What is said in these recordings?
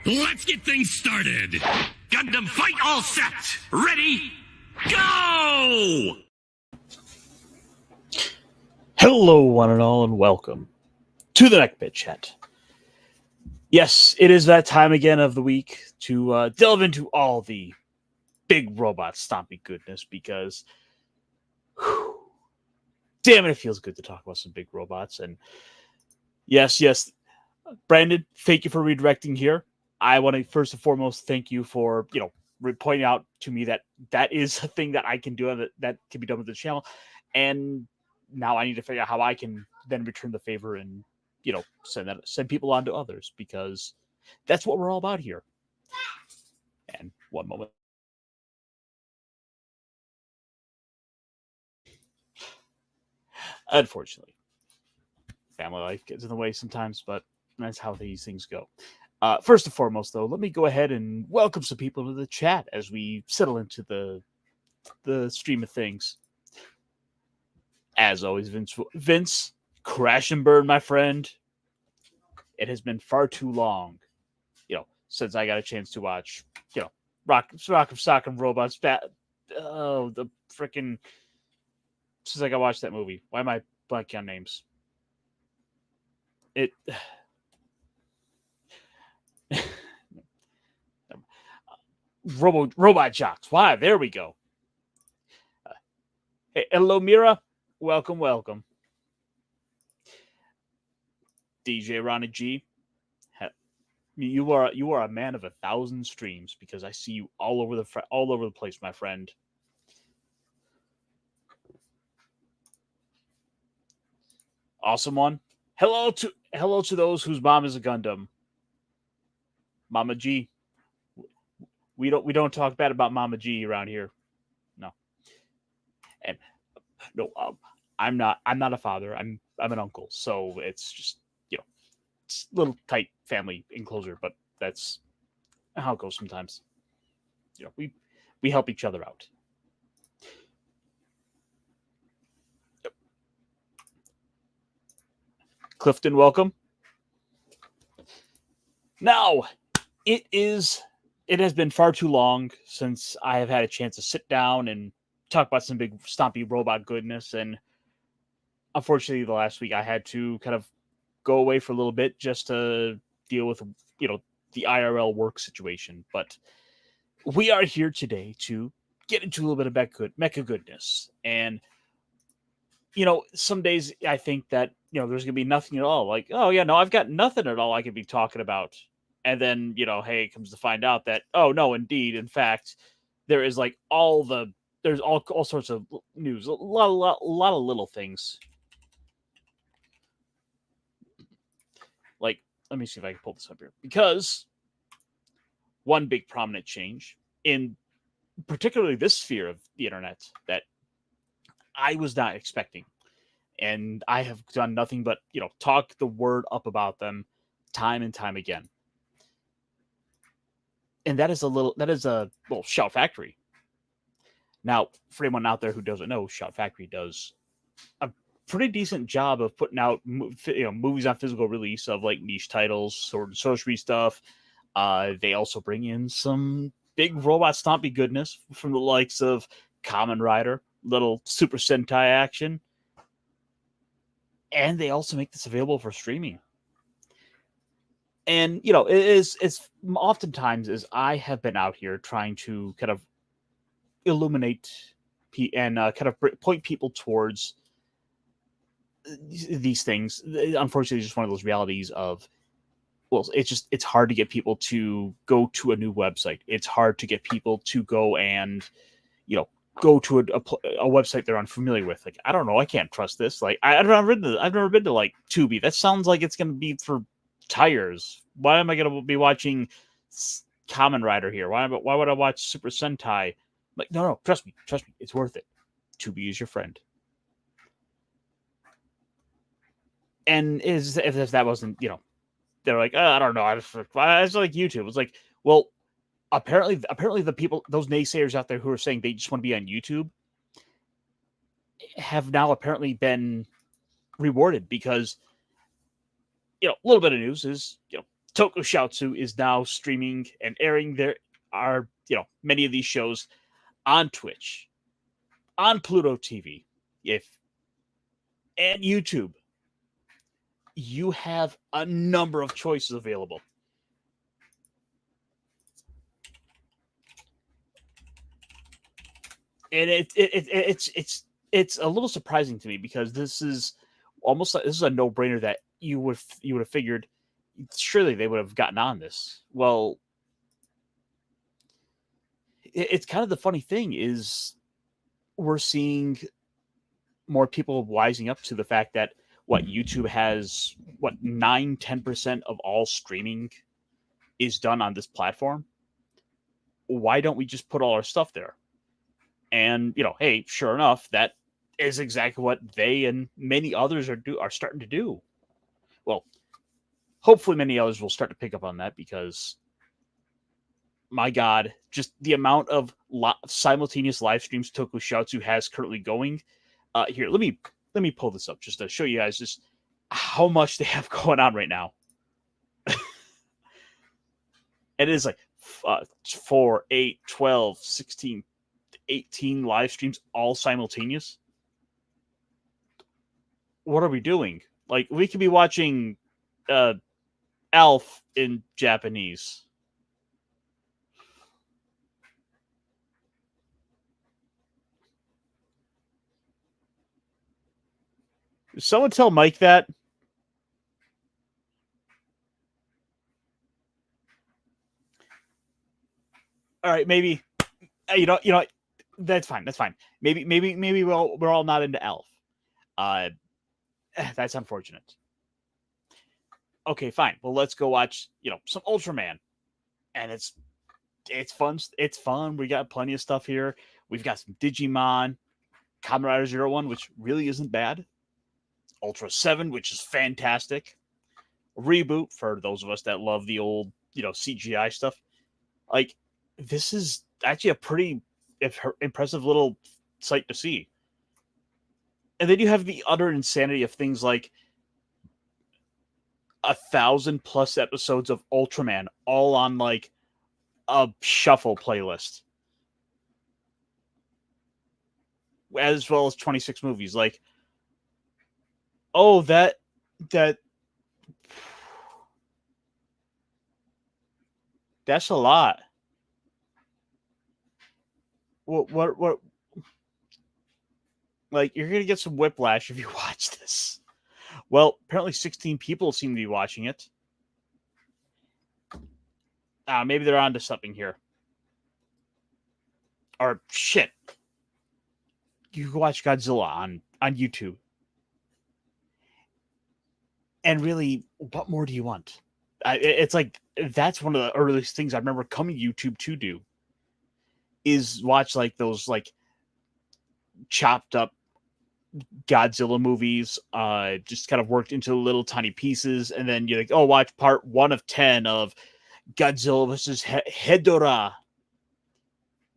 Let's get things started. Gundam fight all set. Ready? Go! Hello, one and all, and welcome to the Mechpit chat. Yes, it is that time again of the week to delve into all the big robot stompy goodness because, damn it feels good to talk about some big robots. And yes, Brandon, thank you for redirecting here. I want to first and foremost thank you for, pointing out to me that that is a thing that I can do that can be done with the channel. And now I need to figure out how I can then return the favor and, send people on to others, because that's what we're all about here. And one moment. Unfortunately, family life gets in the way sometimes, but that's how these things go. First and foremost, though, let me go ahead and welcome some people to the chat as we settle into the stream of things. As always, Vince, crash and burn, my friend. It has been far too long, since I got a chance to watch, Rock of Sock and Robots. The freaking since I watched that movie. Why am I blanking on names? It. Robot Jocks. Why? There we go. Hey, hello, Mira. Welcome. DJ Ronnie G. You are a man of 1,000 streams, because I see you all over the place, my friend. Awesome one. Hello to those whose mom is a Gundam. Mama G. We don't talk bad about Mama G around here. No. And no, I'm not a father. I'm an uncle. So it's just, it's a little tight family enclosure, but that's how it goes sometimes. We help each other out. Yep. Clifton, welcome. Now, it has been far too long since I have had a chance to sit down and talk about some big stompy robot goodness, and unfortunately the last week I had to kind of go away for a little bit just to deal with, the IRL work situation. But we are here today to get into a little bit of mecha goodness. And, some days I think that, there's going to be nothing at all. Like, oh, yeah, no, I've got nothing at all I could be talking about. And then, hey, it comes to find out that, oh, no, indeed, in fact, there is like there's all sorts of news, a lot of little things. Like, let me see if I can pull this up here. Because one big prominent change in particularly this sphere of the internet that I was not expecting, and I have done nothing but, talk the word up about them time and time again. And that is a Shout Factory. Now, for anyone out there who doesn't know, Shout Factory does a pretty decent job of putting out movies on physical release of like niche titles, sword and sorcery stuff. They also bring in some big robot stompy goodness from the likes of Kamen Rider, little Super Sentai action, and they also make this available for streaming. And it's oftentimes as I have been out here trying to kind of illuminate and kind of point people towards these things. Unfortunately, it's just one of those realities of, it's hard to get people to go to a new website. It's hard to get people to go and, go to a website they're unfamiliar with. Like, I don't know, I can't trust this. Like, I've never been to like Tubi. That sounds like it's going to be for tires. Why am I going to be watching Kamen Rider here? Why would I watch Super Sentai? Like, no, trust me, it's worth it. Tubi is your friend. And if that wasn't, they're like, oh, I don't know, I just like YouTube. It's like, well, apparently the people, those naysayers out there who are saying they just want to be on YouTube, have now apparently been rewarded, because a little bit of news is, Tokushoutsu is now streaming and airing many of these shows on Twitch, on Pluto TV, and YouTube. You have a number of choices available. And it's a little surprising to me because this is a no-brainer that you would have figured surely they would have gotten on this. Well, it's kind of the funny thing is we're seeing more people wising up to the fact that YouTube has 9-10% of all streaming is done on this platform. Why don't we just put all our stuff there? And hey, sure enough, that is exactly what they and many others are starting to do. Well, hopefully many others will start to pick up on that because, my God, just the amount of simultaneous live streams Tokushoutsu has currently going. Here, let me pull this up just to show you guys just how much they have going on right now. It is like 4, 8, 12, 16, 18 live streams all simultaneous. What are we doing? Like, we could be watching Alf in Japanese. Someone tell Mike that. All right, maybe that's fine. That's fine. Maybe we're all not into Elf. That's unfortunate. Okay, fine. Well, let's go watch some Ultraman, and it's fun. It's fun. We got plenty of stuff here. We've got some Digimon, Kamen Rider 01, which really isn't bad. Ultra 7, which is fantastic. Reboot for those of us that love the old CGI stuff. Like, this is actually a pretty impressive little sight to see. And then you have the utter insanity of things like 1,000+ episodes of Ultraman all on like a shuffle playlist, as well as 26 movies. Like, oh, that's a lot. What like, you're gonna get some whiplash if you watch this. Well, apparently 16 people seem to be watching it. Maybe they're onto something here. Or shit, you can watch Godzilla on YouTube. And really, what more do you want? It's like, that's one of the earliest things I remember coming YouTube to do, is watch like those like chopped up Godzilla movies, just kind of worked into little tiny pieces, and then you're like, oh, watch part 1 of 10 of Godzilla versus Hedorah,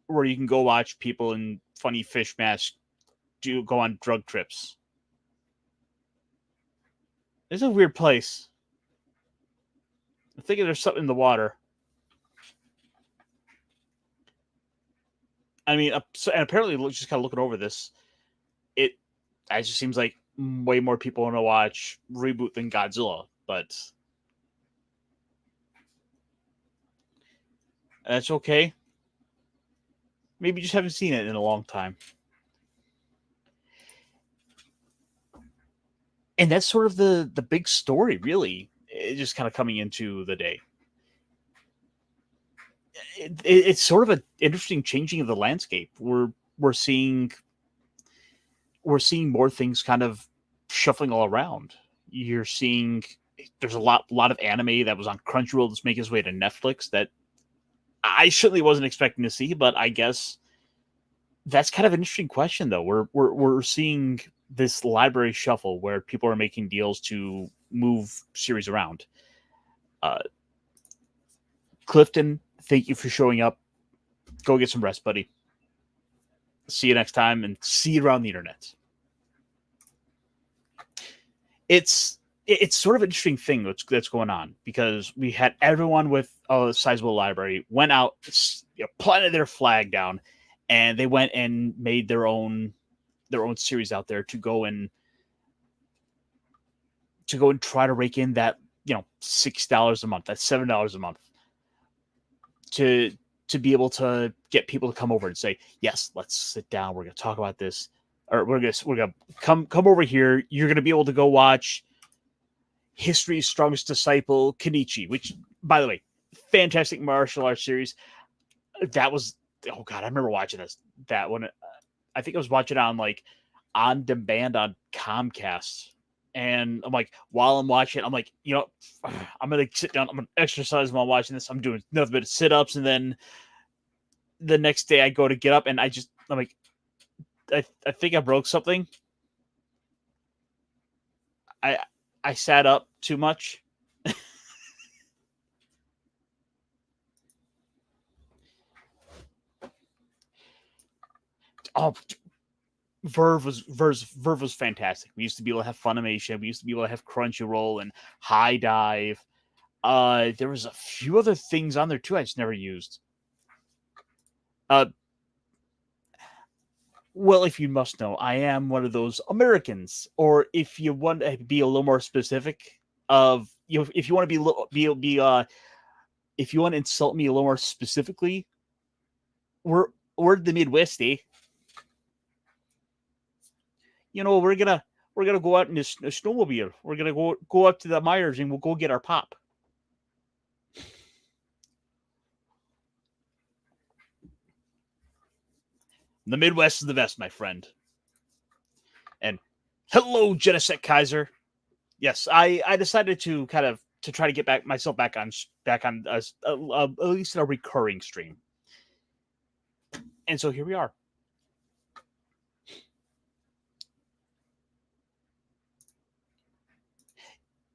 where you can go watch people in funny fish masks go on drug trips. It's a weird place. I'm thinking there's something in the water. I mean, and apparently, just kind of looking over this, it just seems like way more people want to watch Reboot than Godzilla, but that's okay. Maybe you just haven't seen it in a long time. And that's sort of the big story, really. It's just kind of coming into the day. It's sort of an interesting changing of the landscape. We're seeing more things kind of shuffling all around. You're seeing there's a lot of anime that was on Crunchyroll that's making its way to Netflix that I certainly wasn't expecting to see, but I guess that's kind of an interesting question, though. We're seeing this library shuffle where people are making deals to move series around. Clifton, thank you for showing up. Go get some rest, buddy. See you next time, and see you around the internet. It's it's sort of an interesting thing that's going on, because we had everyone with a sizable library went out, planted their flag down, and they went and made their own series out there to go and try to rake in that $6 a month, that's $7 a month, to be able to get people to come over and say, yes, let's sit down, we're going to talk about this, or we're gonna come over here. You're going to be able to go watch History's Strongest Disciple, Kenichi, which, by the way, fantastic martial arts series. That was, oh god, I remember watching that one. I think I was watching it on demand on Comcast, and I'm like, while I'm watching, I'm like, I'm gonna sit down, I'm gonna exercise while watching this. I'm doing nothing but sit-ups, and then the next day I go to get up, and I'm like, I think I broke something. I sat up too much. Oh, Verve was fantastic. We used to be able to have Funimation. We used to be able to have Crunchyroll and High Dive. There was a few other things on there too I just never used. Well, if you must know, I am one of those Americans. Or if you want to be a little more specific, if you want to if you want to insult me a little more specifically, we're the Midwest, eh? We're gonna go out in a snowmobile. We're gonna go up to the Myers and we'll go get our pop. The Midwest is the best, my friend. And hello, Genesect Kaiser. Yes, I decided to kind of try to get myself back on at least a recurring stream. And so here we are.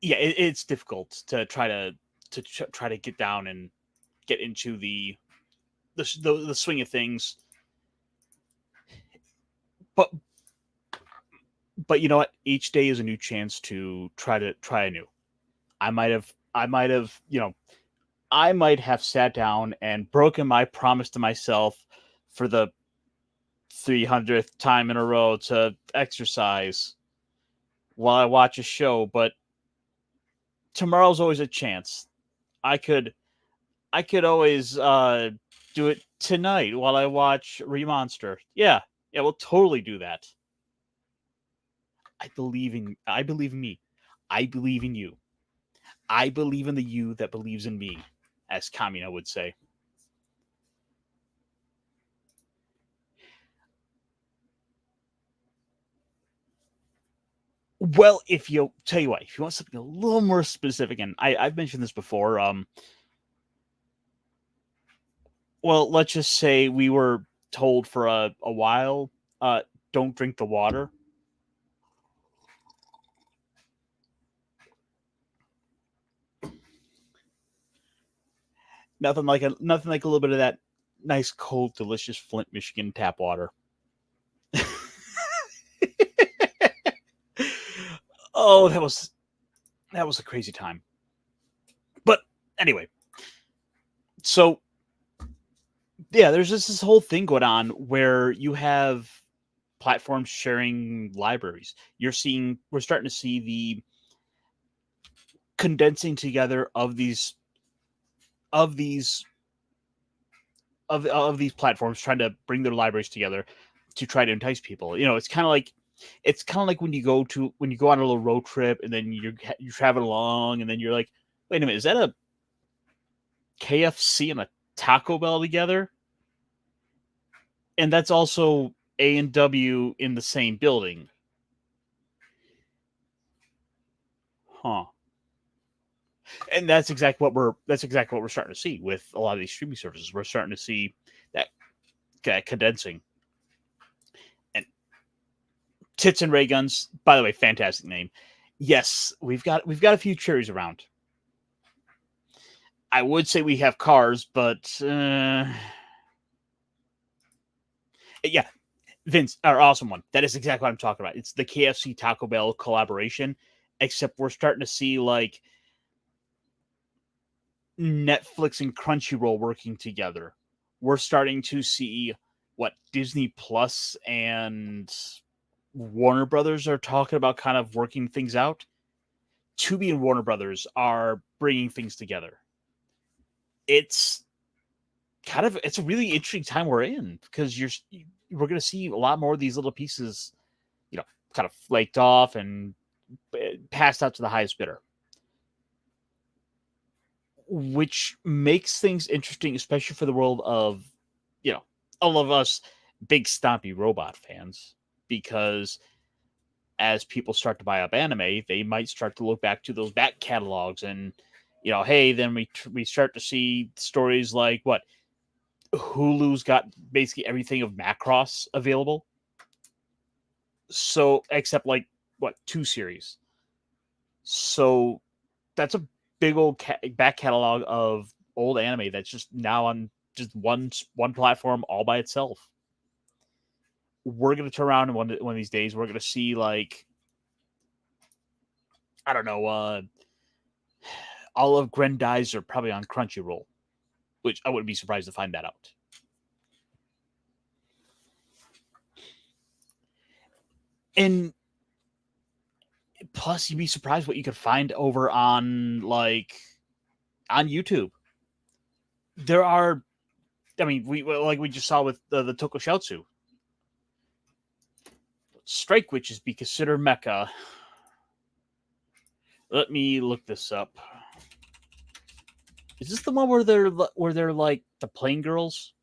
Yeah, it's difficult to try to get down and get into the swing of things. But you know what? Each day is a new chance to try anew. I might have sat down and broken my promise to myself for the 300th time in a row to exercise while I watch a show, but tomorrow's always a chance. I could always do it tonight while I watch Remonster. Yeah, we'll totally do that. I believe in me. I believe in you. I believe in the you that believes in me, as Kamina would say. Well, if you want something a little more specific, and I've mentioned this before, well, let's just say we were told for a while, don't drink the water. Nothing like a little bit of that nice, cold, delicious Flint, Michigan tap water. Oh, that was a crazy time. But anyway, so yeah, there's just this whole thing going on where you have platforms sharing libraries. We're starting to see the condensing together of these platforms, trying to bring their libraries together to try to entice people. It's kind of like when you go on a little road trip and then you're traveling along and then you're like, wait a minute, is that a KFC and a Taco Bell together? And that's also A&W in the same building. Huh. And that's exactly what we're starting to see with a lot of these streaming services. We're starting to see that condensing. And Tits and Ray Guns, by the way, fantastic name. Yes, we've got a few cherries around. I would say we have cars, but yeah, Vince, our awesome one. That is exactly what I'm talking about. It's the KFC Taco Bell collaboration. except we're starting to see like Netflix and Crunchyroll working together. We're starting to see what Disney Plus and Warner Brothers are talking about, kind of working things out. Tubi and Warner Brothers are bringing things together. It's it's a really interesting time we're in, because we're going to see a lot more of these little pieces, kind of flaked off and passed out to the highest bidder, which makes things interesting, especially for the world of, all of us big stompy robot fans, because as people start to buy up anime, they might start to look back to those back catalogs, and hey, then we start to see stories like what Hulu's got basically everything of Macross available. So except like what 2 series. So that's a big old back catalog of old anime that's just now on just one platform all by itself. We're gonna turn around one of these days. We're gonna see like, I don't know, all of Grendizer probably on Crunchyroll, which I wouldn't be surprised to find that out. And plus, you'd be surprised what you could find over on YouTube. There are, I mean, we just saw with the Tokusatsu. Strike Witches be considered mecha. Let me look this up. Is this the one where they're like the plain girls?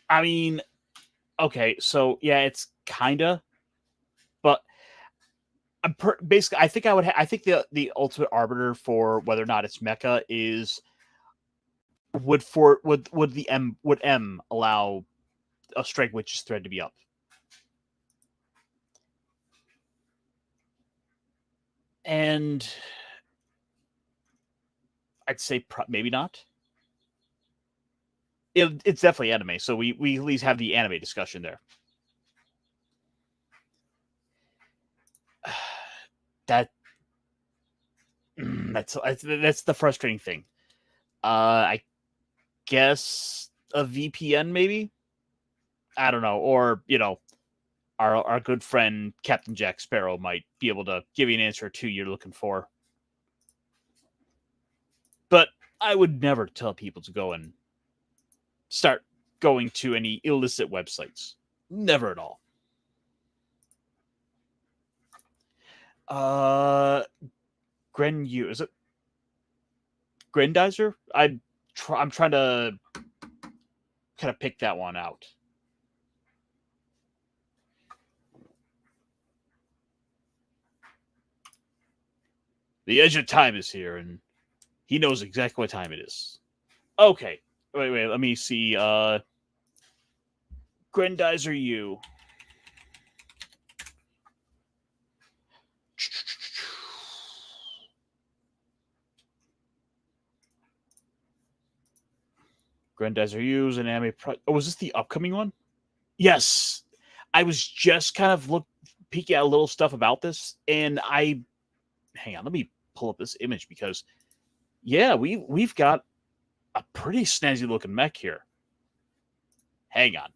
I mean, okay, so yeah, it's kinda, but basically, I think I think the ultimate arbiter for whether or not it's mecha is would M allow a Strike Witch's thread to be up? And I'd say maybe not. It's definitely anime, so we at least have the anime discussion there. That's the frustrating thing. I guess a VPN maybe. I don't know, or our good friend Captain Jack Sparrow might be able to give you an answer to you're looking for. But I would never tell people to go and start going to any illicit websites. Never at all. Is it Grendizer? I'm trying to kind of pick that one out. The edge of time is here, and he knows exactly what time it is. Okay. Wait, let me see. Grendizer U. Grendizer U's an anime. Oh, was this the upcoming one? Yes. I was just kind of peeking at a little stuff about this, and hang on, let me pull up this image, because yeah, we've got a pretty snazzy looking mech here. Hang on.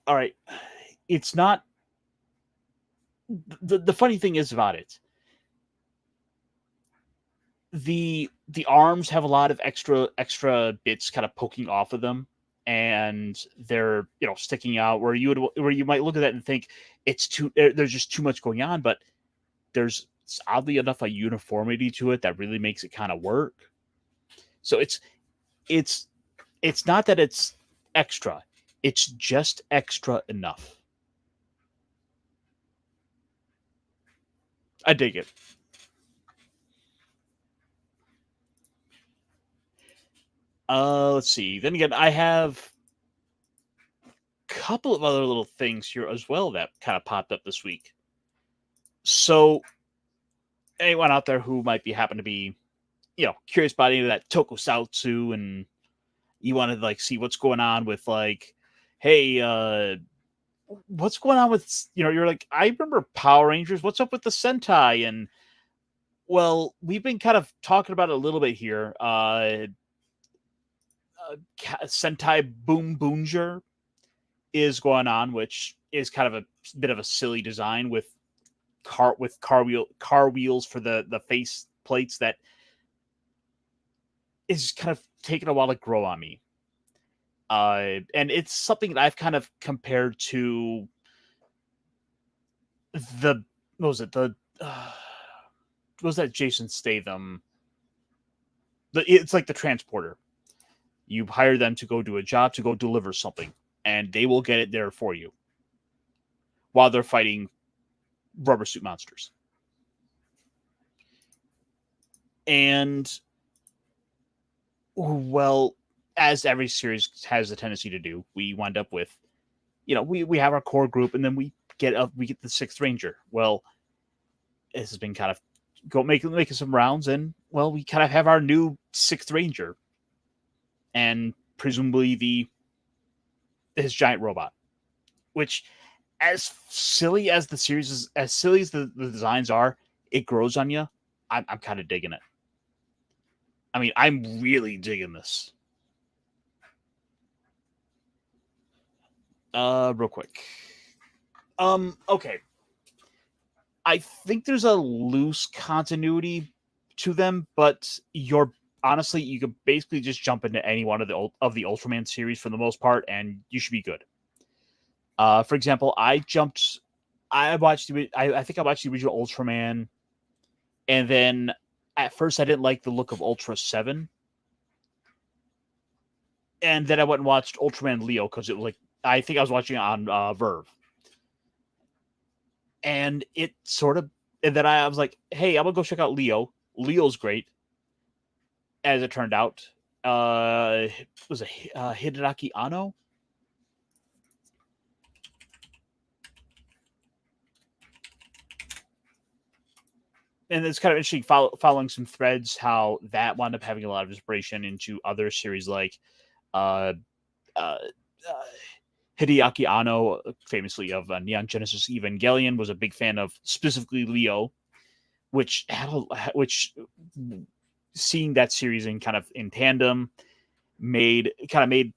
All right. It's not the funny thing is about it. The arms have a lot of extra bits kind of poking off of them, and they're sticking out where you might look at that and think there's just too much going on, but there's oddly enough a uniformity to it that really makes it kind of work. So it's not that it's extra, it's just extra enough. I dig it. Let's see. Then again, I have a couple of other little things here as well that kind of popped up this week. So anyone out there who might happen to be, curious about any of that tokusatsu, and you want to like see what's going on with like, hey, what's going on with, you're like, I remember Power Rangers. What's up with the Sentai? And well, we've been kind of talking about it a little bit here. Sentai Boom Boonger is going on, which is kind of a bit of a silly design with car wheels for the face plates that is kind of taking a while to grow on me. And it's something that I've kind of compared to the what was it the what was that Jason Statham? It's like the transporter. You hire them to go do a job, to go deliver something, and they will get it there for you while they're fighting rubber suit monsters. And well, as every series has a tendency to do, we wind up with, we have our core group, and then we get the Sixth Ranger. Well, this has been kind of making some rounds, and well, we kind of have our new Sixth Ranger, and presumably his giant robot, which, as silly as the series is, as silly as the designs are, it grows on you. I'm kind of digging it. I mean, I'm really digging this. Real quick. Okay. I think there's a loose continuity to them, but honestly, you could basically just jump into any one of the Ultraman series for the most part, and you should be good. For example, I think I watched the original Ultraman, and then at first I didn't like the look of Ultra 7. And then I went and watched Ultraman Leo because it was like, I think I was watching it on Verve. And it sort of, and then I was like, hey, I'm going to go check out Leo. Leo's great. As it turned out, was it Hideaki Anno? And it's kind of interesting following some threads how that wound up having a lot of inspiration into other series like Hideaki Anno, famously of Neon Genesis Evangelion, was a big fan of specifically Leo, which seeing that series in tandem made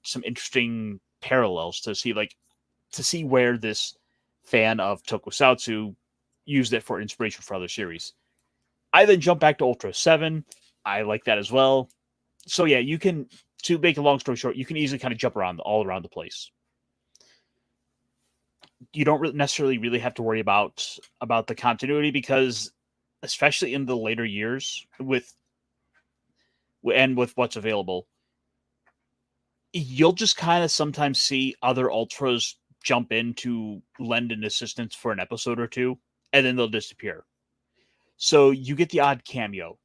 some interesting parallels to see where this fan of Tokusatsu used it for inspiration for other series. I then jump back to Ultra 7. I like that as well. So yeah, to make a long story short, you can easily kind of jump all around the place. You don't necessarily really have to worry about the continuity, because especially in the later years with what's available, you'll just kind of sometimes see other Ultras jump in to lend an assistance for an episode or two, and then they'll disappear. So you get the odd cameo.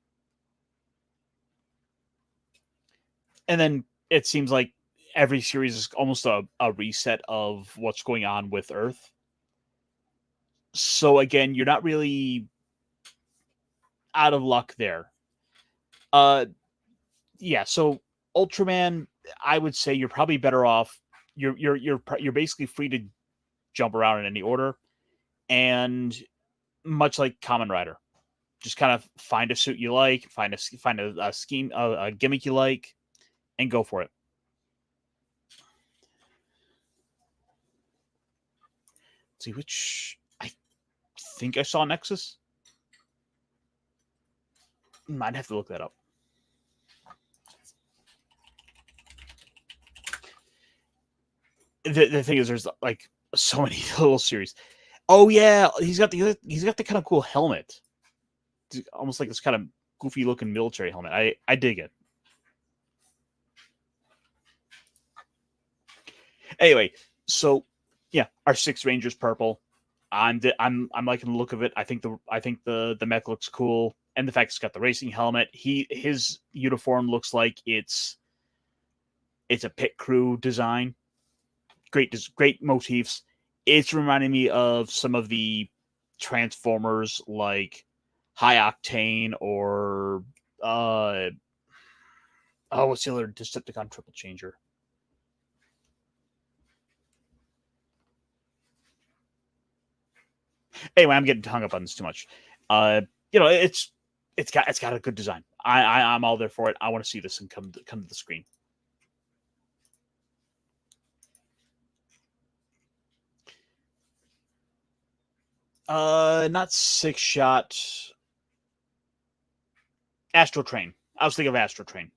And then it seems like every series is almost a reset of what's going on with Earth. So again, you're not really out of luck there. Yeah, so Ultraman, I would say you're probably better off. You're basically free to jump around in any order, and much like Kamen Rider, just kind of find a suit you like, find a scheme, a gimmick you like, and go for it. Let's see, which I think I saw Nexus. Might have to look that up. The thing is, there's like so many little series. Oh yeah, he's got the kind of cool helmet. It's almost like this kind of goofy looking military helmet. I dig it. Anyway, so yeah, our Sixth Ranger's purple. I'm liking the look of it. I think the mech looks cool, and the fact it's got the racing helmet. His uniform looks like it's a pit crew design. Great motifs. It's reminding me of some of the Transformers, like High Octane or what's the other Decepticon triple changer? Anyway, I'm getting hung up on this too much. It's got a good design. I'm all there for it. I want to see this and come to the screen. Not Six Shot. Astro Train. I was thinking of Astro Train.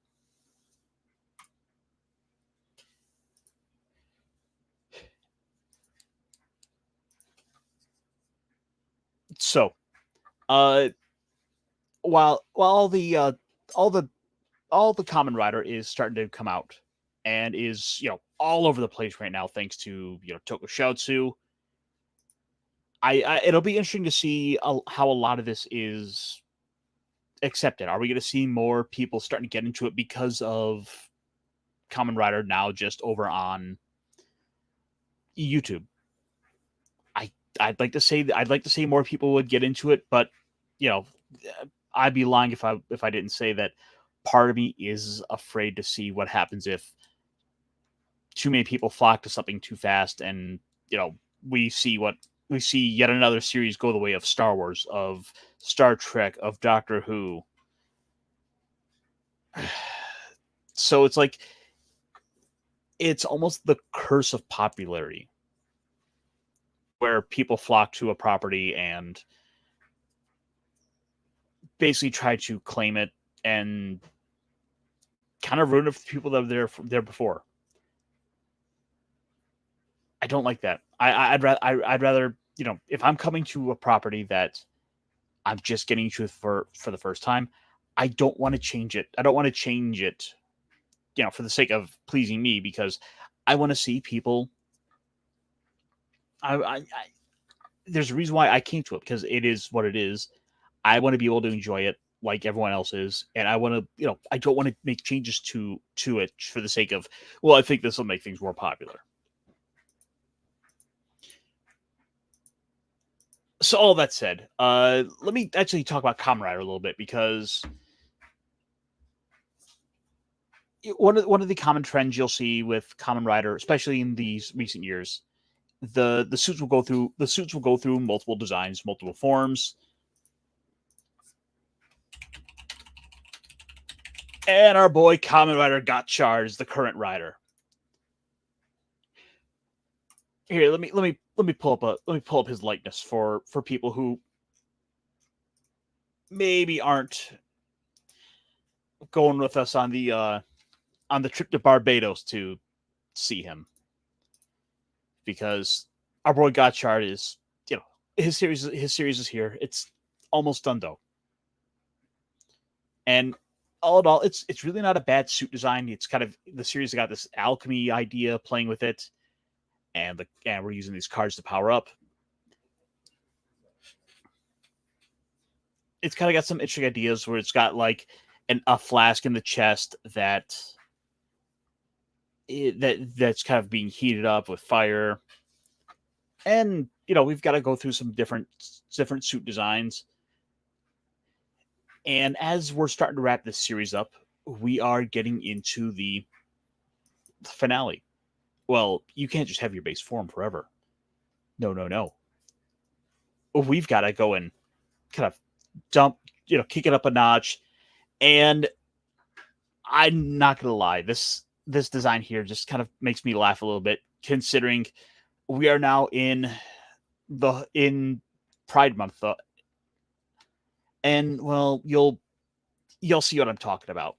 So, while all the Common Rider is starting to come out and is all over the place right now, thanks to Tokushoutsu. It'll be interesting to see how a lot of this is accepted. Are we going to see more people starting to get into it because of Kamen Rider now just over on YouTube? I'd like to say more people would get into it, but I'd be lying if I didn't say that part of me is afraid to see what happens if too many people flock to something too fast, and we see yet another series go the way of Star Wars, of Star Trek, of Doctor Who. So it's like it's almost the curse of popularity, where people flock to a property and basically try to claim it and kind of ruin it for people that were there before. I don't like that. I'd rather if I'm coming to a property that I'm just getting to for the first time, I don't want to change it. I don't want to change it, for the sake of pleasing me, because I want to see people. There's a reason why I came to it, because it is what it is. I want to be able to enjoy it like everyone else is, and I want to, I don't want to make changes to it for the sake of, well, I think this will make things more popular. So all that said, let me actually talk about Kamen Rider a little bit, because one of the common trends you'll see with Kamen Rider, especially in these recent years, the suits will go through multiple designs, multiple forms. And our boy Kamen Rider Gotchard is the current rider. Here, let me pull up his likeness for people who maybe aren't going with us on the trip to Barbados to see him, because our boy Gotchard is, his series is here. It's almost done though, and all in all, it's really not a bad suit design. It's kind of, the series got this alchemy idea playing with it, and we're using these cards to power up. It's kind of got some interesting ideas where it's got like a flask in the chest that's kind of being heated up with fire, and we've got to go through some different suit designs. And as we're starting to wrap this series up, we are getting into the finale. Well, you can't just have your base form forever. No. We've got to go and kind of dump, kick it up a notch. And I'm not going to lie, this design here just kind of makes me laugh a little bit, considering we are now in Pride Month. And well, you'll see what I'm talking about.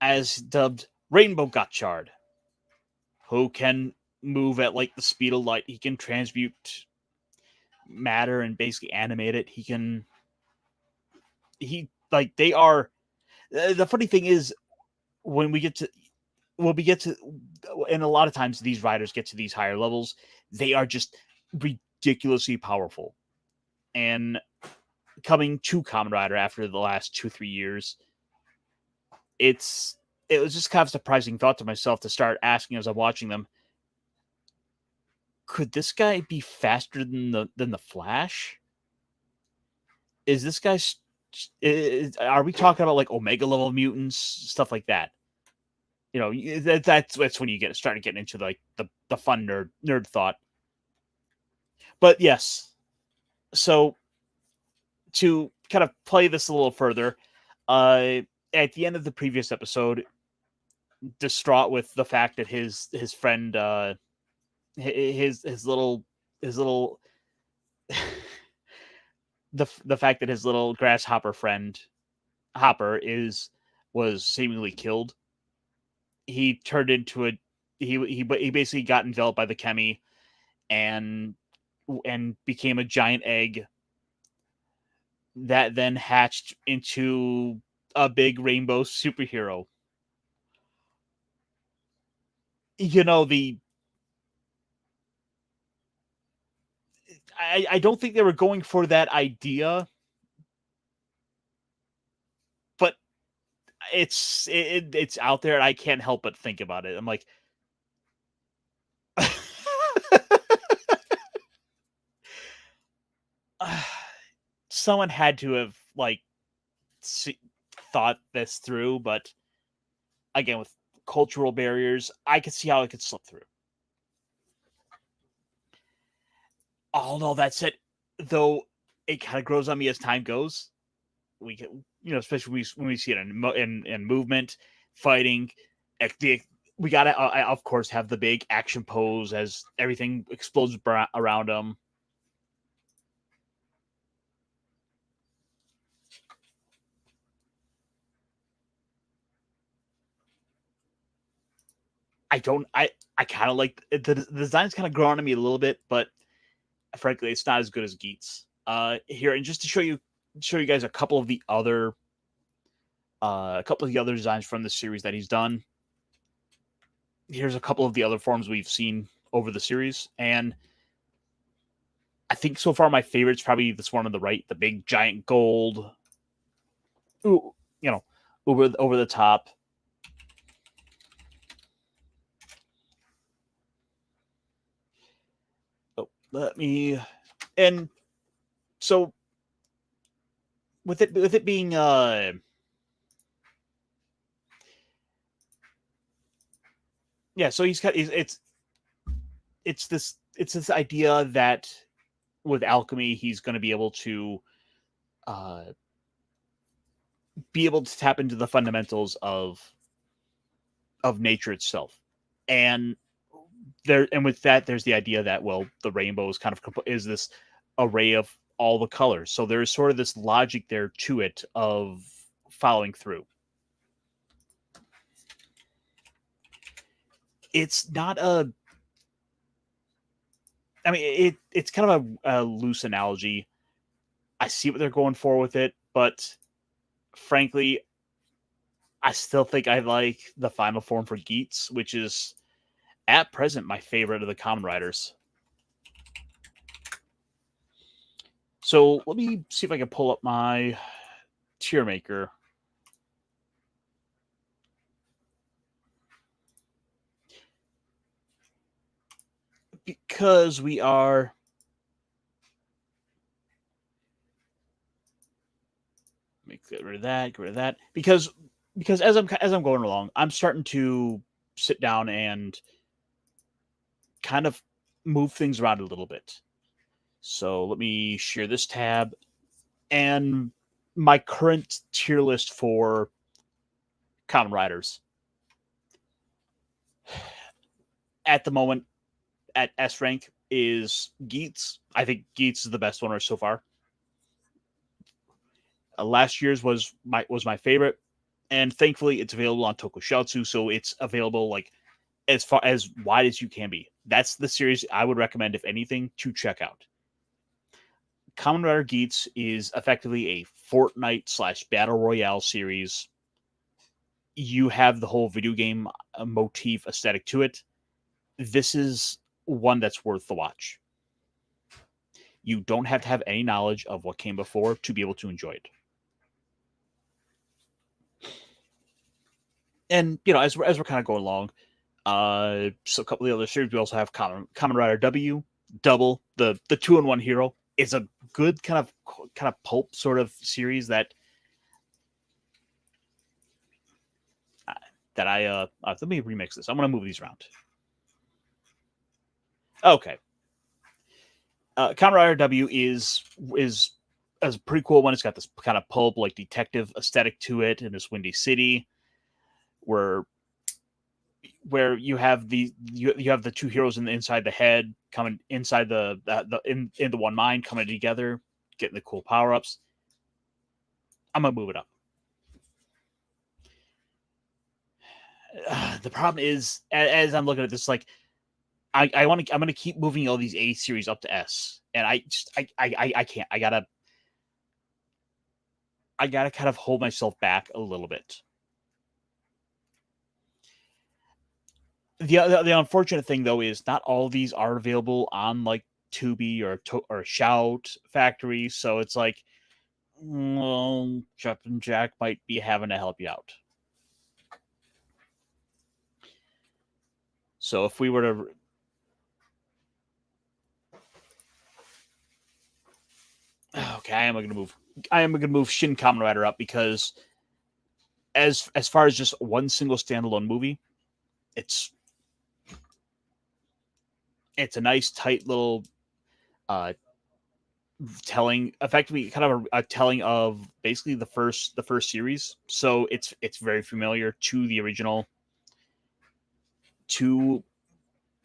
As dubbed Rainbow Gotchard, who can move at like the speed of light. He can transmute matter and basically animate it. They are. The funny thing is, when we get to, and a lot of times these riders get to these higher levels, they are just ridiculously powerful. And coming to Kamen Rider after the last 2-3 years, it's it was just kind of a surprising thought to myself to start asking as I'm watching them. Could this guy be faster than the Flash? Is this guy? Are we talking about like Omega level mutants, stuff like that? You know, that's when you start getting into like the fun nerd thought. But yes, so to kind of play this a little further, at the end of the previous episode, distraught with the fact that his friend, his little the fact that his little grasshopper friend Hopper was seemingly killed. He turned into a he basically got enveloped by the chemi and became a giant egg that then hatched into a big rainbow superhero. You know, I don't think they were going for that idea, but it's out there and I can't help but think about it. I'm like someone had to have like thought this through, but again, with cultural barriers, I could see how it could slip through. All that said, though, it kind of grows on me as time goes. We get, especially when we see it in movement, fighting. We gotta, of course, have the big action pose as everything explodes around them. I kind of like the design's kind of growing on me a little bit, but frankly, it's not as good as Geats. Here, and just to show you guys a couple of the other designs from the series that he's done. Here's a couple of the other forms we've seen over the series, and I think so far my favorite's probably this one on the right, the big giant gold, over the top. Oh, and so with it being so it's this idea that with alchemy he's going to be able to tap into the fundamentals of nature itself, and with that there's the idea that, well, the rainbow is is this array of all the colors, so there's sort of this logic there to it of following through. It's not it's kind of a loose analogy. I see what they're going for with it, but frankly, I still think I like the final form for Geats, which is at present my favorite of the Kamen Riders. So let me see if I can pull up my tier maker. Because we are get rid of that. Because as I'm going along, I'm starting to sit down and kind of move things around a little bit. So let me share this tab, and my current tier list for Kamen Riders at the moment at S rank is Geats. I think Geats is the best one so far. Last year's was my favorite, and thankfully it's available on Tokusatsu, so it's available like as far as wide as you can be. That's the series I would recommend, if anything, to check out. Kamen Rider Geats is effectively a Fortnite / Battle Royale series. You have the whole video game motif aesthetic to it. This is one that's worth the watch. You don't have to have any knowledge of what came before to be able to enjoy it. And as we're kind of going along, so a couple of the other series we also have Kamen Rider W, Double, the 2-in-1 hero. It's a good kind of pulp sort of series that I let me remix this. I'm gonna move these around. Okay. Kamen Rider W is a pretty cool one. It's got this kind of pulp, like detective aesthetic to it in this windy city, where you have you have the two heroes inside the head coming inside the in the one mind coming together, getting the cool power ups. I'm gonna move it up. The problem is, as I'm looking at this, like I'm gonna keep moving all these A series up to S, and I can't. I gotta kind of hold myself back a little bit. The unfortunate thing though is not all of these are available on like Tubi or Shout Factory, so it's like, well, Jumpin' Jack might be having to help you out. So if we were to, okay, I am gonna move Shin Kamen Rider up because as far as just one single standalone movie, it's a nice tight little telling, effectively kind of a telling of basically the first series. So it's very familiar to the original.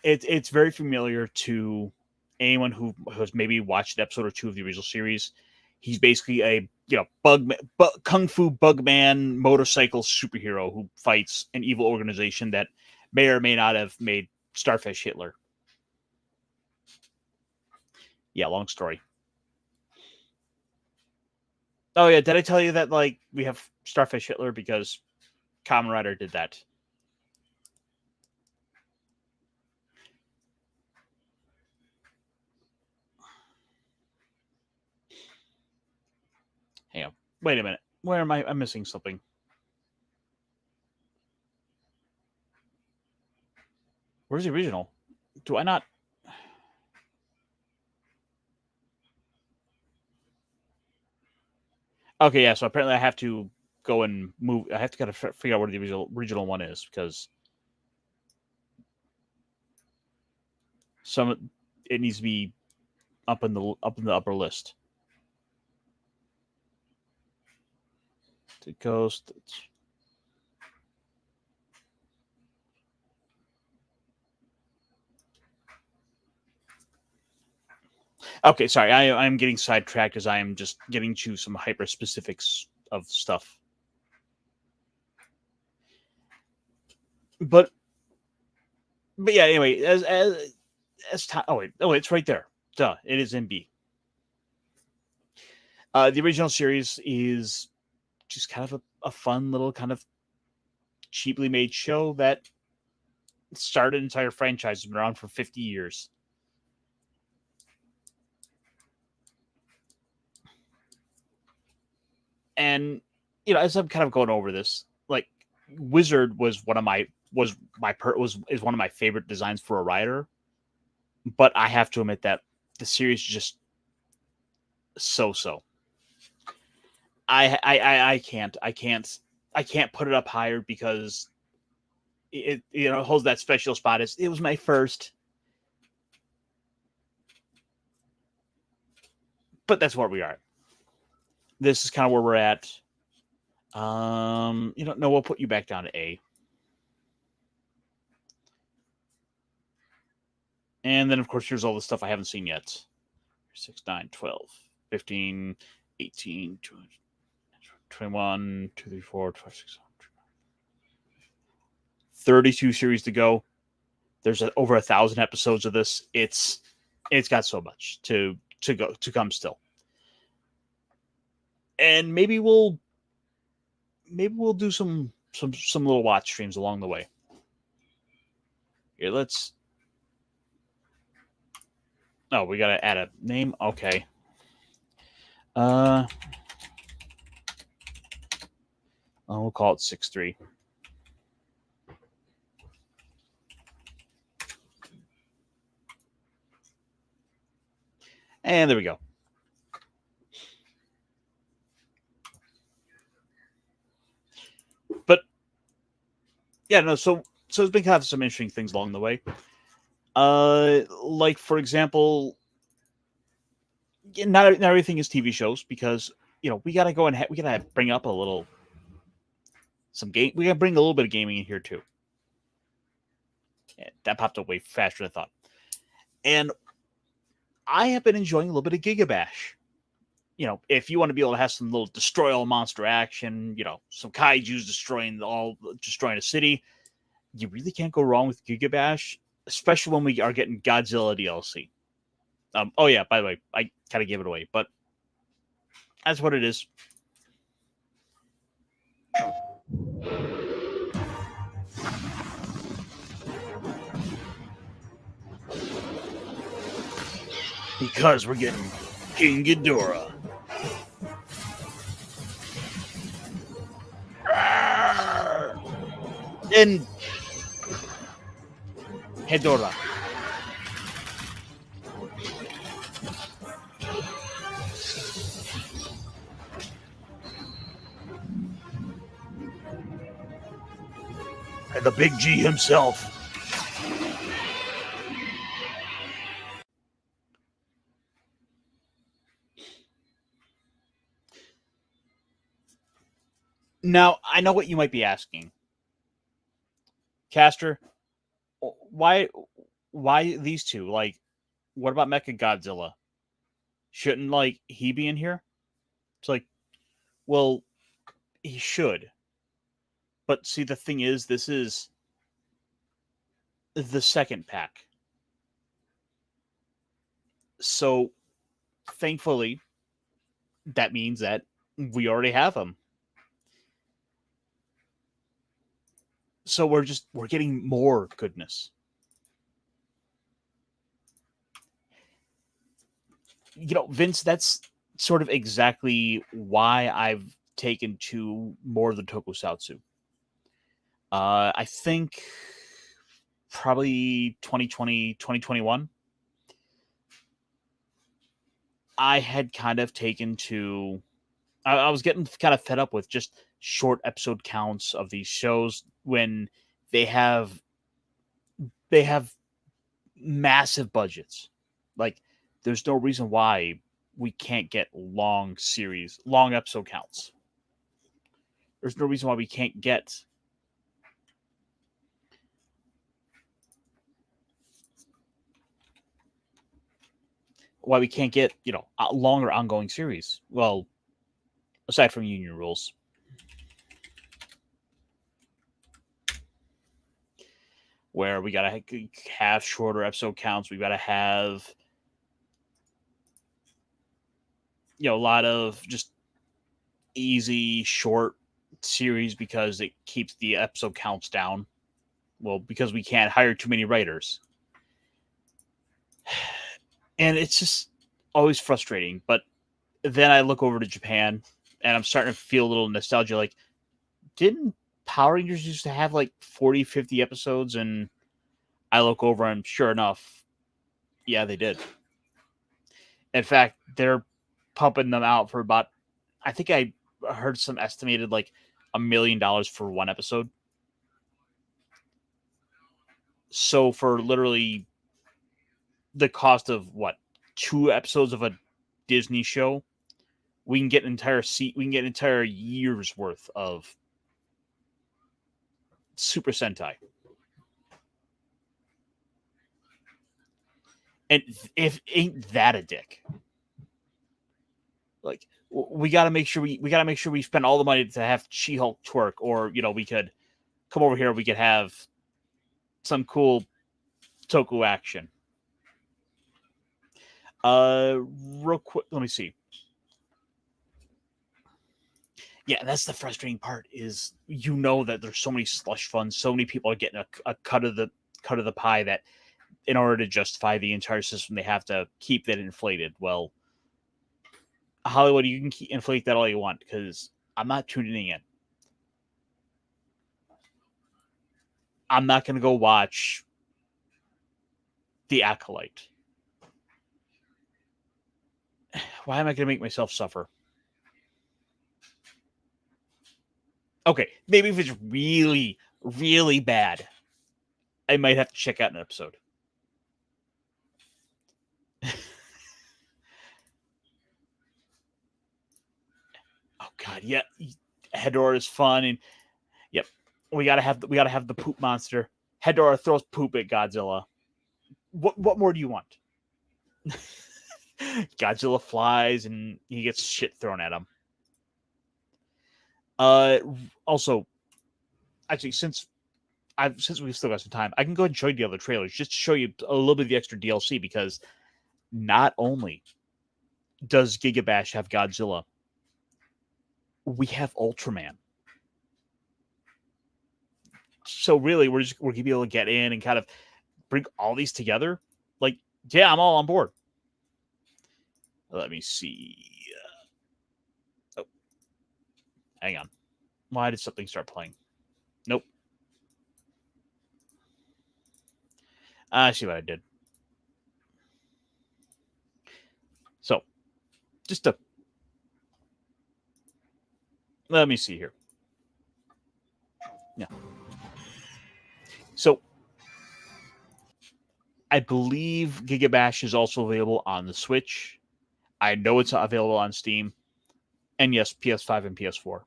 It's very familiar to anyone who has maybe watched an episode or two of the original series. He's basically a kung fu bugman motorcycle superhero who fights an evil organization that may or may not have made Starfish Hitler. Yeah, long story. Oh yeah, did I tell you that like we have Starfish Hitler because Kamen Rider did that? Hang on. Wait a minute. Where am I? I'm missing something. Where's the original? Do I not? Okay, yeah. So apparently I have to go and move. I have to kind of figure out where the original one is because some it needs to be up in the upper list. To Ghost. Okay, sorry. I'm getting sidetracked as I am just getting to some hyper specifics of stuff. But yeah. Anyway, as time. Oh wait. Oh, it's right there. Duh. It is in B. The original series is just kind of a fun little kind of cheaply made show that started an entire franchise, has been around for 50 years. And as I'm kind of going over this, like Wizard was one of my was one of my favorite designs for a rider, but I have to admit that the series just so. I can't put it up higher because it holds that special spot as it was my first. But that's where we are. This is kind of where we're at. No, we'll put you back down to A. And then, of course, here's all the stuff I haven't seen yet. 6, 9, 12, 15, 18, 21, 2, 3, 4, 5, 6, 32 series to go. There's over 1,000 episodes of this. It's got so much to come still. And maybe we'll do some little watch streams along the way. Here, let's. Oh, we gotta add a name. Okay. We'll call it 6-3. And there we go. But yeah, no, so it's been kind of some interesting things along the way. Like for example, not everything is TV shows, because we gotta go and we gotta bring up a little some game. We gotta bring a little bit of gaming in here too. Yeah, that popped up way faster than I thought. And I have been enjoying a little bit of Gigabash. If you want to be able to have some little destroy all monster action, some kaiju's destroying a city, you really can't go wrong with Gigabash, especially when we are getting Godzilla DLC. Oh yeah, by the way, I kind of gave it away, but that's what it is. Because we're getting King Ghidorah. And Hedorah. And the Big G himself. Now, I know what you might be asking. Caster, why these two? Like, what about Mecha Godzilla? Shouldn't, like, he be in here? It's like, well, he should. But see, the thing is, this is the second pack. So, thankfully, that means that we already have him. So we're getting more goodness. Vince, that's sort of exactly why I've taken to more of the tokusatsu. I think probably 2020, 2021, I had kind of taken to... I was getting kind of fed up with just short episode counts of these shows when they have massive budgets. Like, there's no reason why we can't get long episode counts. There's no reason why we can't get a longer ongoing series. Well, aside from union rules. Where we gotta have shorter episode counts. We gotta have a lot of just easy, short series, because it keeps the episode counts down. Well, because we can't hire too many writers. And it's just always frustrating. But then I look over to Japan, and I'm starting to feel a little nostalgia. Like, didn't Power Rangers used to have like 40, 50 episodes? And I look over, and sure enough, yeah, they did. In fact, they're pumping them out for about, I think I heard some estimated like $1 million for one episode. So for literally the cost of what, 2 episodes of a Disney show, we can get an entire year's worth of Super Sentai. And if ain't that a dick? Like, we got to make sure we spend all the money to have She-Hulk twerk, or we could come over here. We could have some cool toku action. Real quick, let me see. Yeah, that's the frustrating part. Is that there's so many slush funds, so many people are getting a cut of the pie, that in order to justify the entire system, they have to keep that inflated. Well, Hollywood, you can inflate that all you want, because I'm not tuning in. I'm not going to go watch The Acolyte. Why am I going to make myself suffer? Okay, maybe if it's really, really bad, I might have to check out an episode. Oh God, yeah, Hedorah is fun, and yep, we gotta have the poop monster. Hedorah throws poop at Godzilla. What more do you want? Godzilla flies and he gets shit thrown at him. Also, actually, since we've still got some time, I can go ahead and show you the other trailers just to show you a little bit of the extra DLC, because not only does Gigabash have Godzilla, we have Ultraman. So really, we're gonna be able to get in and kind of bring all these together. Like, yeah, I'm all on board. Let me see. Oh, hang on. Why did something start playing? Nope. I see what I did. So, just to let me see here. Yeah. So, I believe Gigabash is also available on the Switch. I know it's available on Steam. And yes, PS5 and PS4.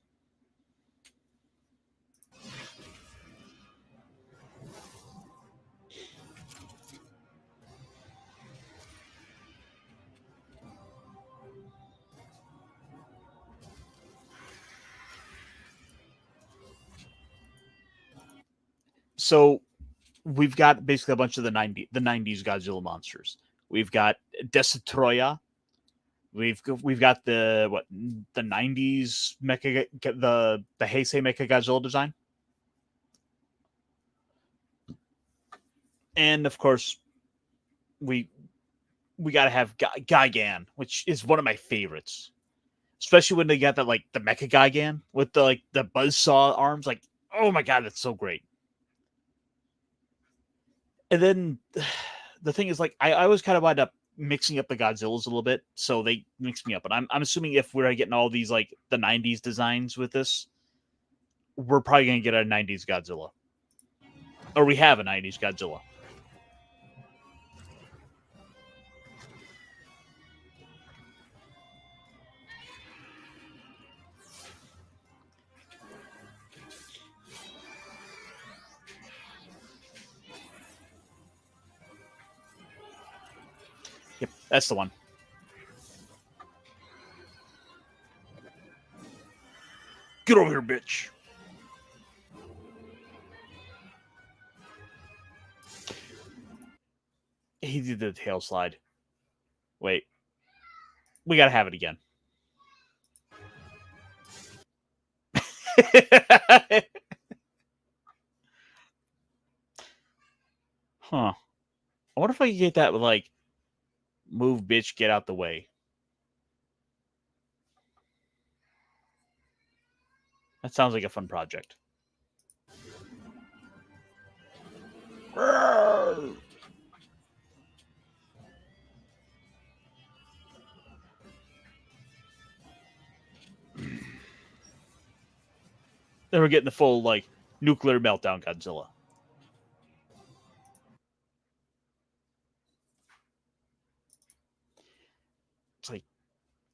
So, we've got basically a bunch of the 90s Godzilla monsters. We've got Desitroya. We've got the 90s mecha, the Heisei Mecha Godzilla design. And of course, we got to have Gigan, which is one of my favorites. Especially when they got that, like, the Mecha Gigan with the buzzsaw arms. Like, oh my God, that's so great. And then the thing is, like, I always kind of wind up mixing up the Godzillas a little bit, so they mix me up. But I'm assuming if we're getting all these, like, the 90s designs with this, we're probably going to get a 90s Godzilla. Or we have a 90s Godzilla. Yep, that's the one. Get over here, bitch. He did the tail slide. Wait. We got to have it again. Huh. I wonder if I can get that with, like, move, bitch, get out the way. That sounds like a fun project. Then we're getting the full, like, nuclear meltdown Godzilla. It's like,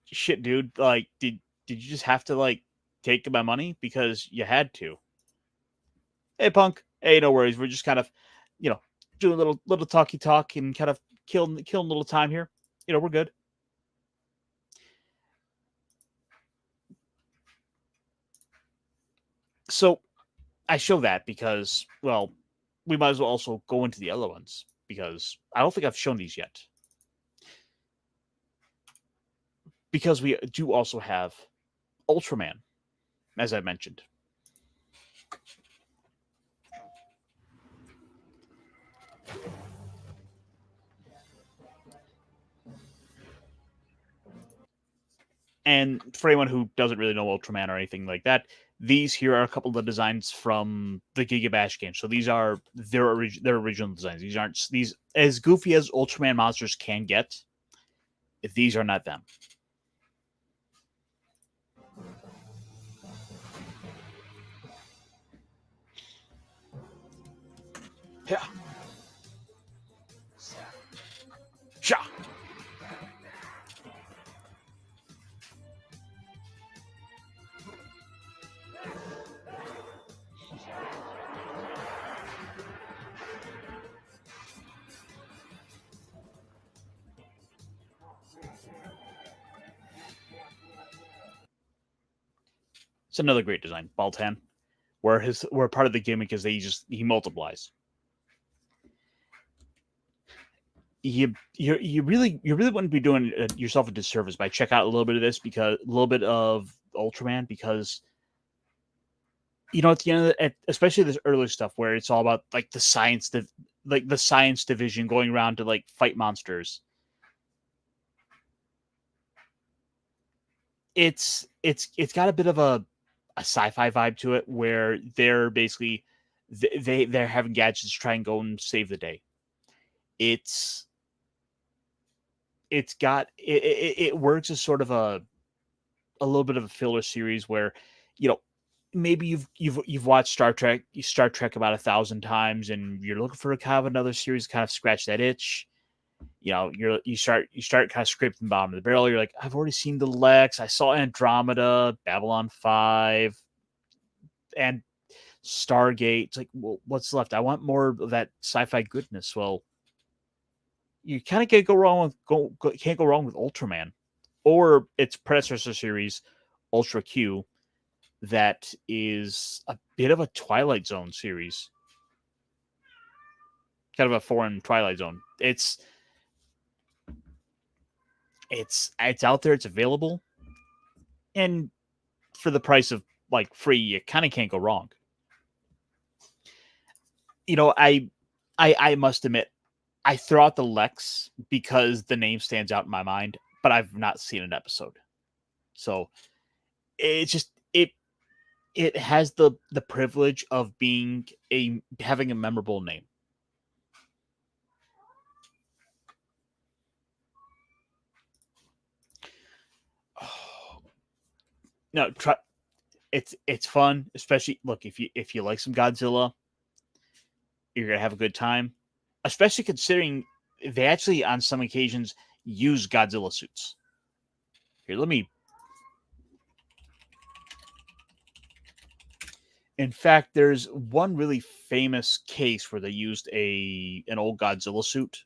shit, dude. Like, did you just have to, like, take my money because you had to? Hey, punk. Hey, no worries. We're just kind of, doing a little talky talk and kind of killing a little time here. We're good. So I show that because, well, we might as well also go into the other ones, because I don't think I've shown these yet. Because we do also have Ultraman, as I mentioned. And for anyone who doesn't really know Ultraman or anything like that, these here are a couple of the designs from the Gigabash game. So these are their original designs. These aren't as goofy as Ultraman monsters can get. if these are not them. Yeah. Sha. It's another great design, Baltan, where part of the gimmick is that he multiplies. You really wouldn't be doing yourself a disservice by check out a little bit of this, because a little bit of Ultraman, because at the end of especially this early stuff where it's all about like the science division going around to like fight monsters. It's got a bit of a sci-fi vibe to it, where they're basically they're having gadgets to try and go and save the day. It works as sort of a little bit of a filler series where, maybe you've watched Star Trek about 1,000 times, and you're looking for kind of another series to kind of scratch that itch. You start kind of scraping the bottom of the barrel. You're like, I've already seen the Lex. I saw Andromeda, Babylon 5, and Stargate. It's like, well, what's left? I want more of that sci-fi goodness. Well, you kind of can't go wrong with Ultraman or its predecessor series, Ultra Q, that is a bit of a Twilight Zone series, kind of a foreign Twilight Zone. It's out there, it's available, and for the price of like free, you kind of can't go wrong. I must admit, I throw out the Lex because the name stands out in my mind, but I've not seen an episode. So it's just it has the privilege of having a memorable name. Oh. No, try. It's fun, especially look if you like some Godzilla, you're gonna have a good time. Especially considering they actually on some occasions use Godzilla suits. Here, let me. In fact, there's one really famous case where they used an old Godzilla suit.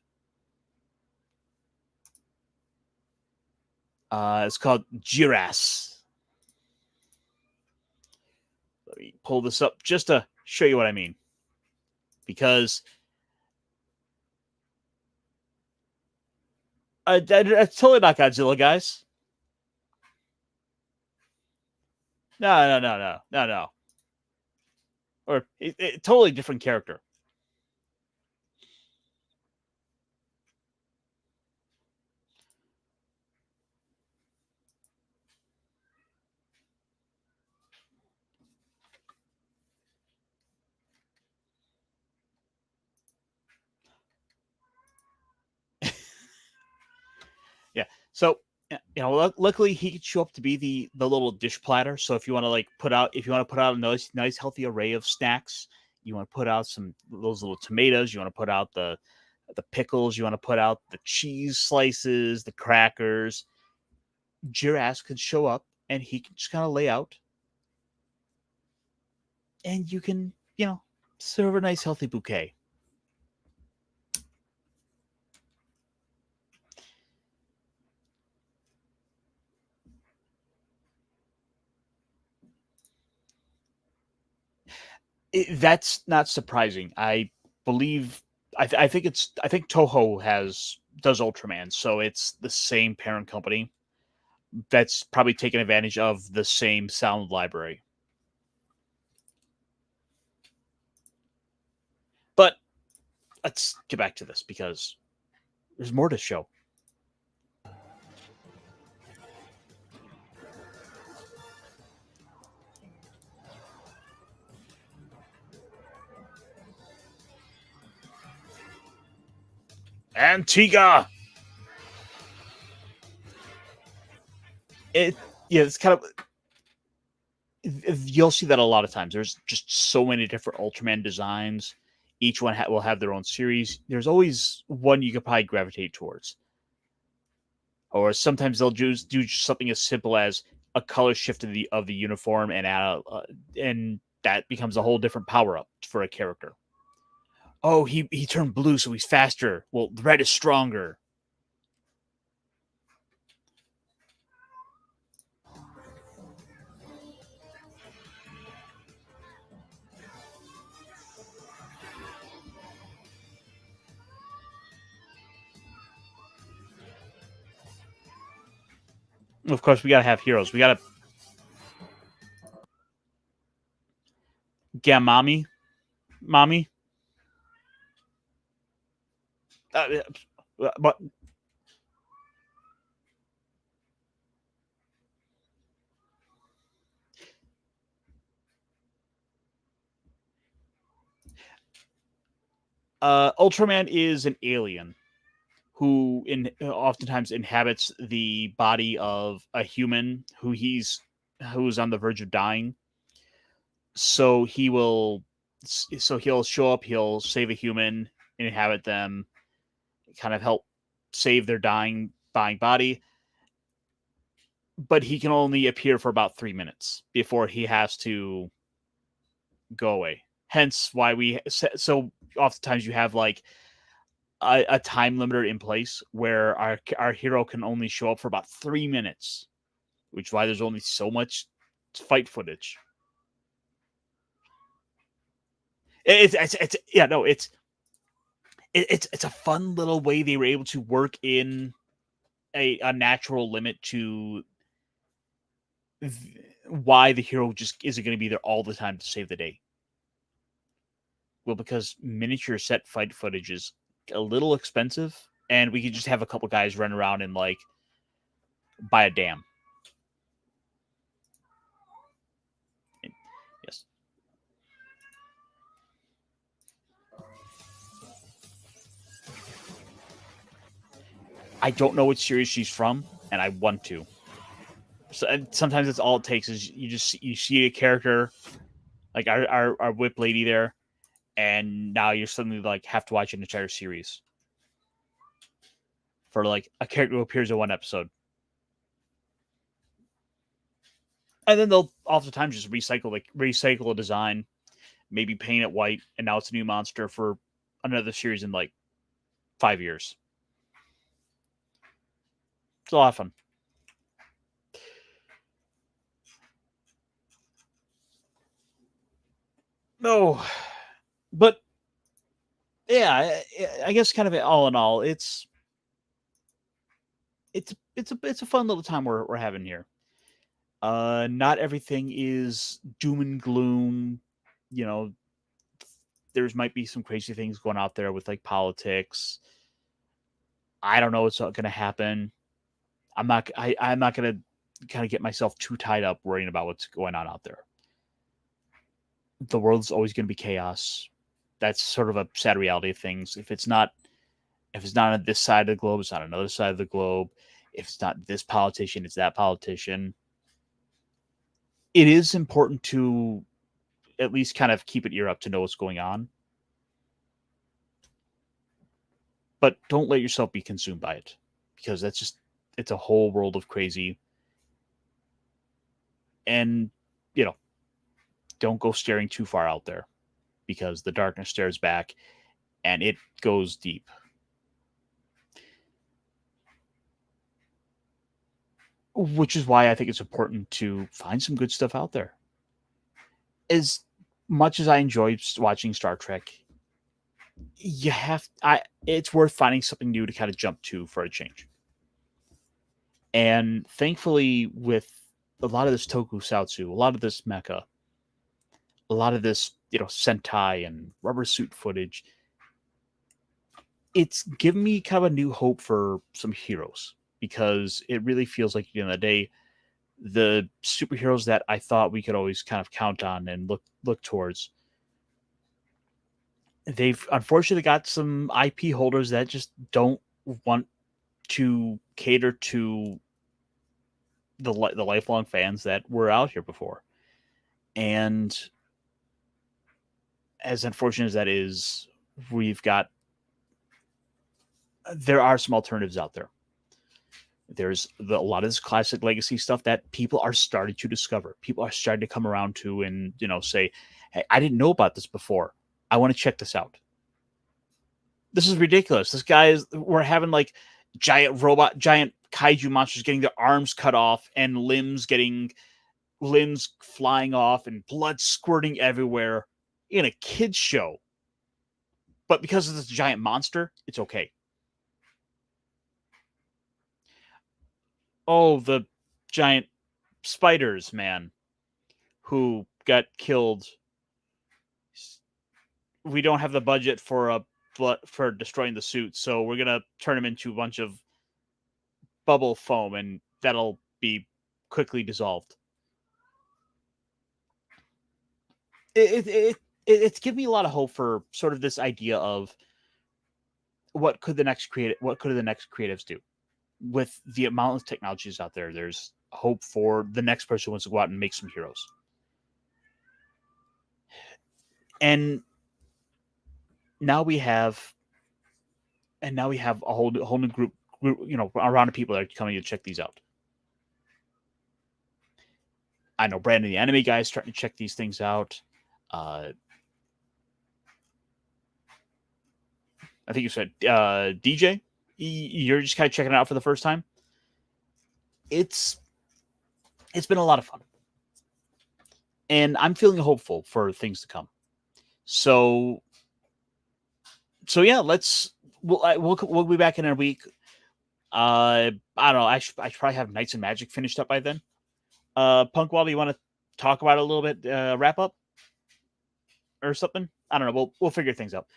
It's called Jiras. Let me pull this up just to show you what I mean. Because that's totally not Godzilla, guys. No. Or totally different character. Yeah. So luckily he could show up to be the little dish platter. So if you want to put out a nice healthy array of snacks, you want to put out those little tomatoes, you want to put out the pickles, you want to put out the cheese slices, the crackers. Jiras could show up and he can just kind of lay out, and you can serve a nice healthy bouquet. That's not surprising. I believe I think Toho does Ultraman, so it's the same parent company that's probably taken advantage of the same sound library. But let's get back to this because there's more to show. Antigua! it yeah, it's kind of you'll see that a lot of times. There's just so many different Ultraman designs. Each one will have their own series. There's always one you could probably gravitate towards. Or sometimes they'll just do something as simple as a color shift of the uniform and and that becomes a whole different power up for a character. Oh, he turned blue, so he's faster. Well, the red is stronger. Of course, we gotta have heroes. We gotta Gamami, mommy. Uh, but Ultraman is an alien who oftentimes inhabits the body of a human who's on the verge of dying. So he'll show up, he'll save a human, inhabit them, kind of help save their dying body, but he can only appear for about 3 minutes before he has to go away. Hence why so oftentimes you have like a time limiter in place where our hero can only show up for about 3 minutes, which is why there's only so much fight footage. It's yeah, no, it's a fun little way they were able to work in a natural limit to why the hero just isn't going to be there all the time to save the day. Well, because miniature set fight footage is a little expensive, and we could just have a couple guys run around and like buy a dam. Yes. I don't know what series she's from, and I want to. So sometimes that's all it takes is you see a character like our whip lady there, and now you're suddenly like have to watch an entire series for like a character who appears in one episode. And then they'll oftentimes just recycle a design, maybe paint it white, and now it's a new monster for another series in like 5 years. It's a lot of fun. No, but yeah, I guess kind of all in all, it's a fun little time we're having here. Not everything is doom and gloom. You know, there's might be some crazy things going out there with like politics. I don't know what's going to happen. I'm not going to kind of get myself too tied up worrying about what's going on out there. The world's always going to be chaos. That's sort of a sad reality of things. If it's not on this side of the globe, it's on another side of the globe. If it's not this politician, it's that politician. It is important to at least kind of keep an ear up to know what's going on. But don't let yourself be consumed by it, because it's a whole world of crazy. And, don't go staring too far out there, because the darkness stares back and it goes deep. Which is why I think it's important to find some good stuff out there. As much as I enjoy watching Star Trek, it's worth finding something new to kind of jump to for a change. And thankfully, with a lot of this tokusatsu, a lot of this mecha, a lot of this, Sentai and rubber suit footage, it's given me kind of a new hope for some heroes, because it really feels like at the end of the day, the superheroes that I thought we could always kind of count on and look towards, they've unfortunately got some IP holders that just don't want to cater to the lifelong fans that were out here before. And as unfortunate as that is, there are some alternatives out there. There's a lot of this classic legacy stuff that people are starting to discover. People are starting to come around to and, say, hey, I didn't know about this before. I want to check this out. This is ridiculous. We're having like giant kaiju monsters getting their arms cut off and limbs flying off and blood squirting everywhere in a kid's show. But because of this giant monster, it's okay. Oh, the giant spiders, man, who got killed. We don't have the budget for destroying the suit, so we're gonna turn them into a bunch of bubble foam, and that'll be quickly dissolved. It's given me a lot of hope for sort of this idea of what could the next creatives do. With the amount of technologies out there, there's hope for the next person who wants to go out and make some heroes. And now we have a whole new group, around of people that are coming to check these out. I know Brandon, the anime guy, is starting to check these things out. I think you said DJ. You're just kind of checking it out for the first time. It's been a lot of fun, and I'm feeling hopeful for things to come. So yeah, we'll be back in a week. I don't know. I should probably have Knights and Magic finished up by then. Punk Wobble, you want to talk about it a little bit? Wrap up or something? I don't know. We'll figure things out.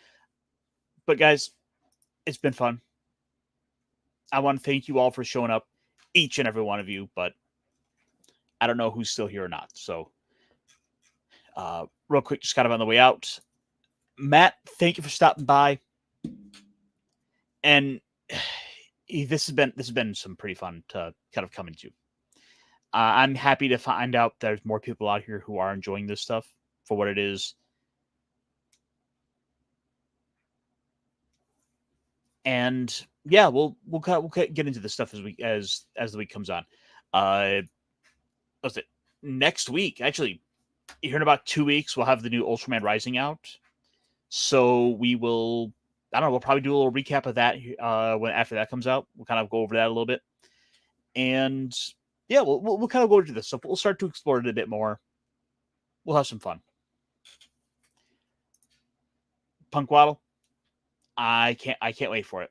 But guys, it's been fun. I want to thank you all for showing up, each and every one of you, but I don't know who's still here or not. So, real quick, just kind of on the way out, Matt, thank you for stopping by. And this has been some pretty fun to kind of come into. I'm happy to find out there's more people out here who are enjoying this stuff for what it is. And yeah, we'll get into this stuff as the week comes on. What's it? Next week, actually, here in about 2 weeks, we'll have the new Ultraman Rising out. So we will, I don't know, we'll probably do a little recap of that when after that comes out. We'll kind of go over that a little bit. And yeah, we'll kind of go into this stuff. We'll start to explore it a bit more. We'll have some fun. Punk Waddle, I can't wait for it.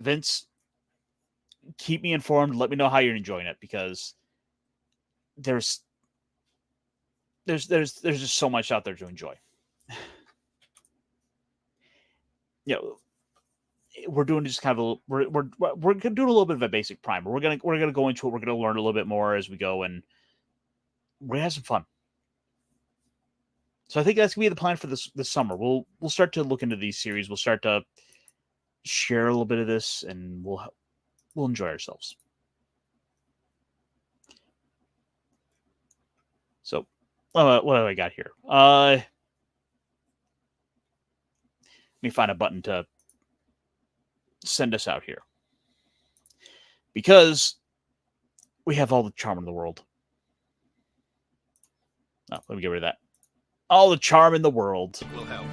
Vince, keep me informed. Let me know how you're enjoying it, because there's just so much out there to enjoy. We're doing just kind of we're doing a little bit of a basic primer. We're gonna go into it. We're gonna learn a little bit more as we go, and we're gonna have some fun. So I think that's gonna be the plan for this summer. We'll start to look into these series. We'll start to share a little bit of this, and we'll enjoy ourselves. So, what do I got here? Let me find a button to send us out here, because we have all the charm in the world. Oh, let me get rid of that. All the charm in the world. Will help.